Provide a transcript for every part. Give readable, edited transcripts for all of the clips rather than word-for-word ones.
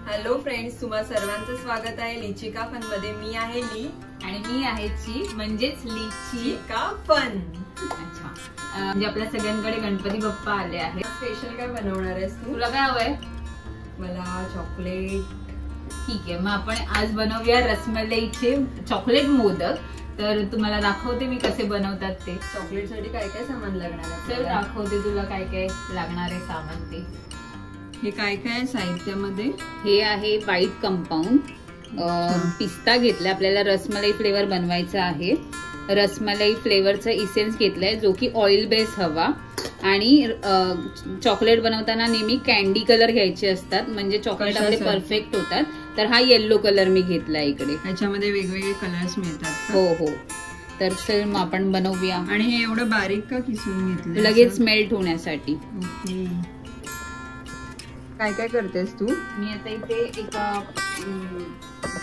Hello friends, तुम्हा सर्वांचं स्वागत आहे लिचिका फन मध्ये। मी आहे ली आणि मी आहे ची, म्हणजेच लिचिका फन। अच्छा, म्हणजे आपल्या सगळ्यांकडे गणपती बाप्पा आले आहेत। स्पेशल काय बनवणार आहेस तू? तुला काय हवंय? मला चॉकलेट। ठीक आहे, मग आपण आज बनवूया रसमलाईचे चॉकलेट मोदक। तर तुम्हाला दाखवते मी कसे बनवतात ते। चॉकलेट साठी काय काय सामान लागणार आहे? तर दाखवते तुला काय काय लागणार आहे सामान ते। हे काय काय साहित्यामध्ये? हे आहे व्हाईट कंपाऊंड, पिस्ता घेतला, आपल्याला रसमलाई फ्लेवर बनवायचा आहे। रसमलाई फ्लेवरचा इसेन्स घेतलाय जो की ऑइल बेस हवा। आणि चॉकलेट बनवताना नेहमी कॅन्डी कलर घ्यायचे असतात, म्हणजे चॉकलेट आपले परफेक्ट होतात। तर हा येलो कलर मी घेतला इकडे। ह्याच्यामध्ये वेगवेगळे कलर्स मिळतात। हो हो, तर चल मग आपण बनवूया। आणि हे एवढं बारीक का किसून घेतलं? लगेच मेल्ट होण्यासाठी। ओके, काय काय करतेस तू? मी आता इथे एका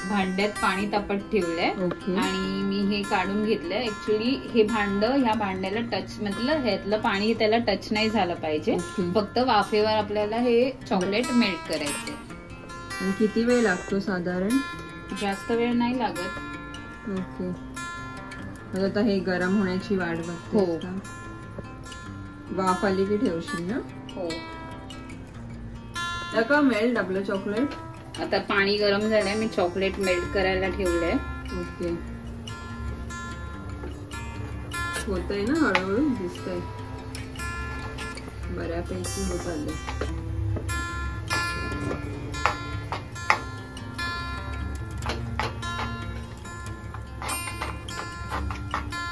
भांड्यात पाणी तापत ठेवलंय आणि मी हे काढून घेतलंय। ऍक्च्युली हे भांड ह्या भांड्याला टच, मतलब ह्यातलं पाणी त्याला टच नाही झालं पाहिजे, फक्त वाफेवर आपल्याला हे चॉकलेट मेल्ट करायचंय। आणि किती वेळ लागतो साधारण? जास्त वेळ नाही लागत। ओके, आता हे गरम होण्याची वाट बघते। हो, वाफ आली की ठेवशील ना? हो। का मेल्ट आपलं चॉकलेट? आता पाणी गरम झालंय, मी चॉकलेट मेल्ट करायला ठेवलंय। ओके, होतंय ना, हळूहळू दिसतंय, बऱ्यापैकी होत आलंय।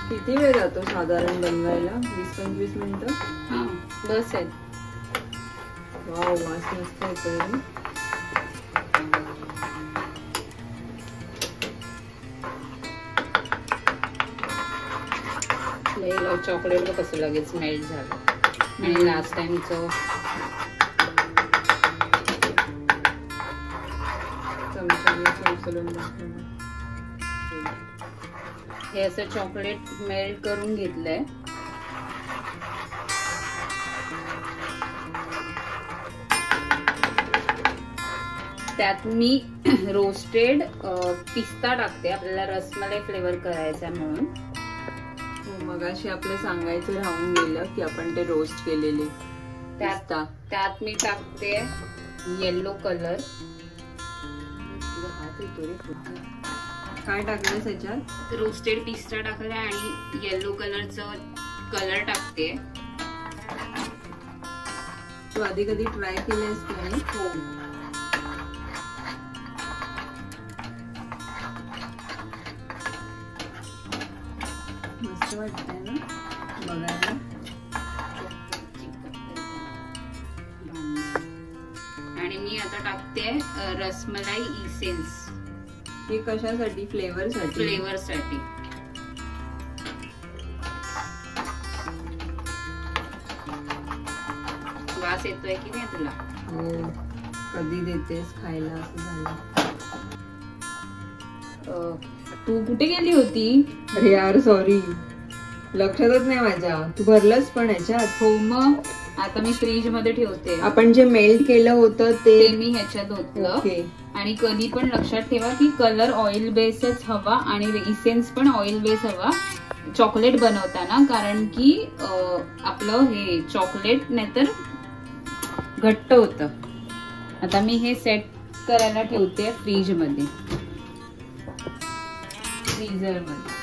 किती वेळ जातो साधारण बनवायला? 20-25 मिनिटं? हा, बस आहे। वाव, वास मस्त येतोय। चॉकलेट कसं लगेच मेल्ट झालं। आणि लास्ट टाइमचं हे असं चॉकलेट मेल्ट करून घेतलंय। त्यात मी रोस्टेड पिस्ता टाकते, आपल्याला रसमलाई फ्लेवर करायचा म्हणून। मगाशी आपलं सांगायचं राहून गेलं की आपण ते रोस्ट केलेले त्यात मी टाकते येलो कलर। काय टाकलंस याच्यात? रोस्टेड पिस्ता टाकलाय आणि येलो कलरचं कलर टाकते। तू आधी कधी ट्राय केलेस की नाही? हो, मस्त वाटतंय ना बघायला। आणि मी आता टाकते रसमलाई इसेन्स। हे कशासाठी? फ्लेवर साठी? फ्लेवर साठी। वास येतोय की नाही तुला? हो, कधी देतेस खायला असं झालं। तू कुठे गेली होती? अरे यार सॉरी, लक्षातच नाही माझ्या। तू भरलंस पण याच्यात? हो, मग आता मी फ्रीज मध्ये ठेवते। आपण जे मेल्ट केलं होतं ते मी ह्याच्यात होतं। आणि कधी पण लक्षात ठेवा की कलर ऑइल बेसच हवा आणि इसेन्स पण ऑइल बेस हवा चॉकलेट बनवताना, कारण की आपलं हे चॉकलेट नाहीतर घट्ट होतं। आता मी हे सेट करायला ठेवते फ्रीज मध्ये, फ्रीजर मध्ये।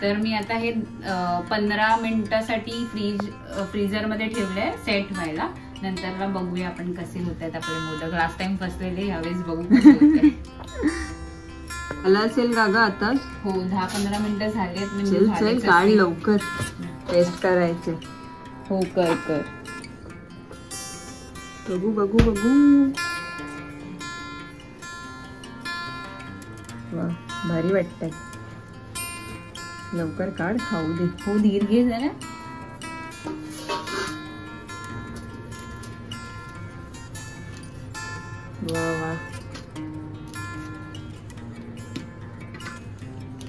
तर मी आता हे 15 मिनिटासाठी फ्रीजर मध्ये ठेवलंय सेट व्हायला। नंतरला बघूया आपण कसे होतात आपले मोदक। लास्ट टाइम फसलेले, यावेळेस बघू कसे होते। आला असेल का ग आता? हो, 10-15 मिनिटं झालेत। म्हणजे काढ लवकर, टेस्ट करायचे। हो, कर कर, बघू बघू बघू। वा, भारी वाटतंय। लवकर काढ, खाऊ दे। हो, धीर घे जरा। वा वा,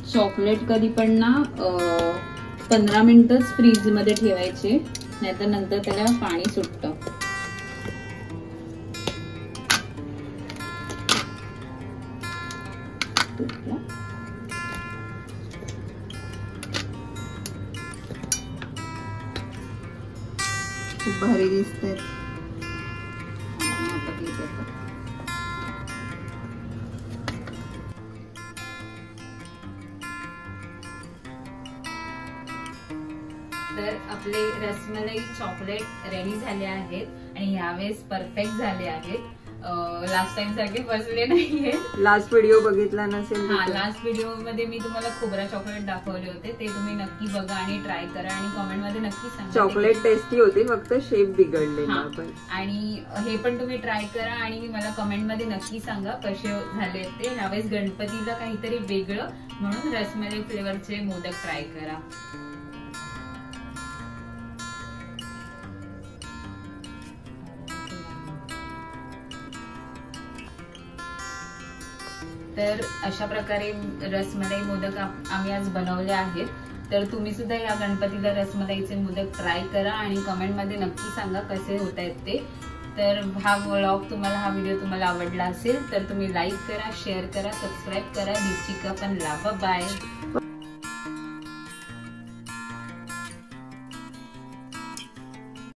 चॉकलेट कधी पण ना 15 मिनिटच फ्रीज मध्ये ठेवायचे, नाहीतर नंतर त्याला पाणी सुटतं. खूप भारी दिसते. तर आपले रसमलाई चॉकलेट रेडी झाले आहेत आणि यावेळेस परफेक्ट झाले आहेत. लास्ट टाइम सारखे फसले नाहीये. लास्ट व्हिडिओ बघितला नसेल. हा, लास्ट व्हिडिओ मध्ये मी तुम्हाला खोबरा चॉकलेट दाखवले होते, ते तुम्ही नक्की बघा आणि ट्राय करा आणि कमेंट मध्ये नक्की सांगा. चॉकलेट टेस्टी होती, फक्त शेप बिघडलेला. आणि हे पण तुम्ही ट्राय करा आणि मला कमेंट मध्ये नक्की सांगा कसे झाले ते. ह्यावेळेस गणपतीला काहीतरी वेगळं म्हणून रसमलाई फ्लेवरचे मोदक ट्राय करा. तर अशा प्रकारे रसमलाई मोदक आम्ही आज बनवले आहेत. तर तुम्ही सुद्धा या गणपतीला रसमलाईचे मोदक ट्राय करा आणि कमेंट मध्ये नक्की सांगा कसे होत आहेत ते. तर हा व्हिडिओ तुम्हाला आवडला असेल तर तुम्ही लाईक करा, शेअर करा, सबस्क्राईब करा, दीपचिका पण लावा. बाय.